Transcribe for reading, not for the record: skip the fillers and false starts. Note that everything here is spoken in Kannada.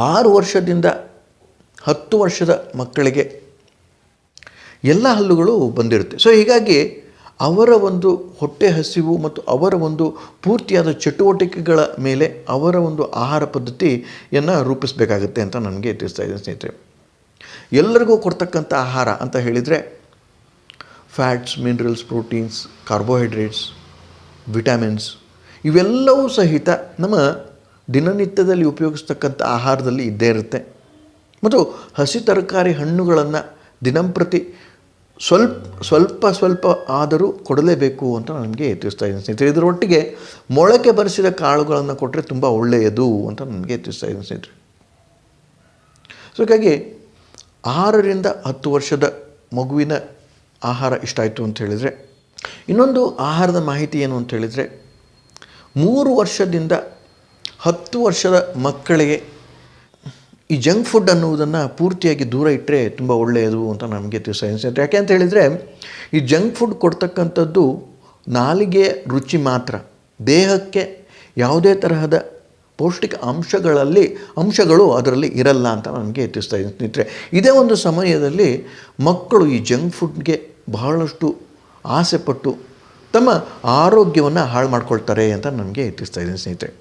6 ವರ್ಷದಿಂದ 10 ವರ್ಷದ ಮಕ್ಕಳಿಗೆ ಎಲ್ಲ ಹಲ್ಲುಗಳು ಬಂದಿರುತ್ತೆ. ಸೊ ಹೀಗಾಗಿ ಅವರ ಒಂದು ಹೊಟ್ಟೆ ಹಸಿವು ಮತ್ತು ಅವರ ಒಂದು ಪೂರ್ತಿಯಾದ ಚಟುವಟಿಕೆಗಳ ಮೇಲೆ ಅವರ ಒಂದು ಆಹಾರ ಪದ್ಧತಿಯನ್ನು ರೂಪಿಸಬೇಕಾಗುತ್ತೆ ಅಂತ ನನಗೆ ತಿಳಿಸ್ತಾ ಇದ್ದೀನಿ ಸ್ನೇಹಿತರೆ. ಎಲ್ಲರಿಗೂ ಕೊಡ್ತಕ್ಕಂಥ ಆಹಾರ ಅಂತ ಹೇಳಿದರೆ fats, minerals, proteins, carbohydrates, vitamins ಇವೆಲ್ಲವೂ ಸಹಿತ ನಮ್ಮ ದಿನನಿತ್ಯದಲ್ಲಿ ಉಪಯೋಗಿಸ್ತಕ್ಕಂಥ ಆಹಾರದಲ್ಲಿ ಇದ್ದೇ ಇರುತ್ತೆ. ಮತ್ತು ಹಸಿ ತರಕಾರಿ ಹಣ್ಣುಗಳನ್ನು ದಿನಂಪ್ರತಿ ಸ್ವಲ್ಪ ಆದರೂ ಕೊಡಲೇಬೇಕು ಅಂತ ನನಗೆ ತಿಳಿಸ್ತಾ ಇದ್ದೀನಿ ಸ್ನೇಹಿತರೆ. ಇದರೊಟ್ಟಿಗೆ ಮೊಳಕೆ ಬರಿಸಿದ ಕಾಳುಗಳನ್ನು ಕೊಟ್ಟರೆ ತುಂಬ ಒಳ್ಳೆಯದು ಅಂತ ನನಗೆ ತಿಳಿಸ್ತಾ ಇದ್ದೀನಿ ಸ್ನೇಹಿತರೆ. ಸೊ ಹೀಗಾಗಿ 6ರಿಂದ 10 ವರ್ಷದ ಮಗುವಿನ ಆಹಾರ ಇಷ್ಟ ಆಯಿತು ಅಂತ ಹೇಳಿದರೆ, ಇನ್ನೊಂದು ಆಹಾರದ ಮಾಹಿತಿ ಏನು ಅಂತ ಹೇಳಿದರೆ 3 ವರ್ಷದಿಂದ 10 ವರ್ಷದ ಮಕ್ಕಳಿಗೆ ಈ ಜಂಕ್ ಫುಡ್ ಅನ್ನುವುದನ್ನು ಪೂರ್ತಿಯಾಗಿ ದೂರ ಇಟ್ಟರೆ ತುಂಬ ಒಳ್ಳೆಯದು ಅಂತ ನಮಗೆ ತಿಳಿಸ್ತಾ. ಯಾಕೆ ಅಂತ ಹೇಳಿದರೆ ಈ ಜಂಕ್ ಫುಡ್ ಕೊಡ್ತಕ್ಕಂಥದ್ದು ನಾಲಿಗೆ ರುಚಿ ಮಾತ್ರ, ದೇಹಕ್ಕೆ ಯಾವುದೇ ತರಹದ ಪೌಷ್ಟಿಕ ಅಂಶಗಳು ಅದರಲ್ಲಿ ಇರಲ್ಲ ಅಂತ ನನಗೆ ತಿಳಿಸ್ತಾ ಇದ್ದೀನಿ ಸ್ನೇಹಿತರೆ. ಇದೇ ಒಂದು ಸಮಯದಲ್ಲಿ ಮಕ್ಕಳು ಈ ಜಂಕ್ ಫುಡ್ಗೆ ಬಹಳಷ್ಟು ಆಸೆಪಟ್ಟು ತಮ್ಮ ಆರೋಗ್ಯವನ್ನು ಹಾಳು ಮಾಡ್ಕೊಳ್ತಾರೆ ಅಂತ ನನಗೆ ತಿಳಿಸ್ತಾ ಇದ್ದೀನಿ ಸ್ನೇಹಿತರೆ.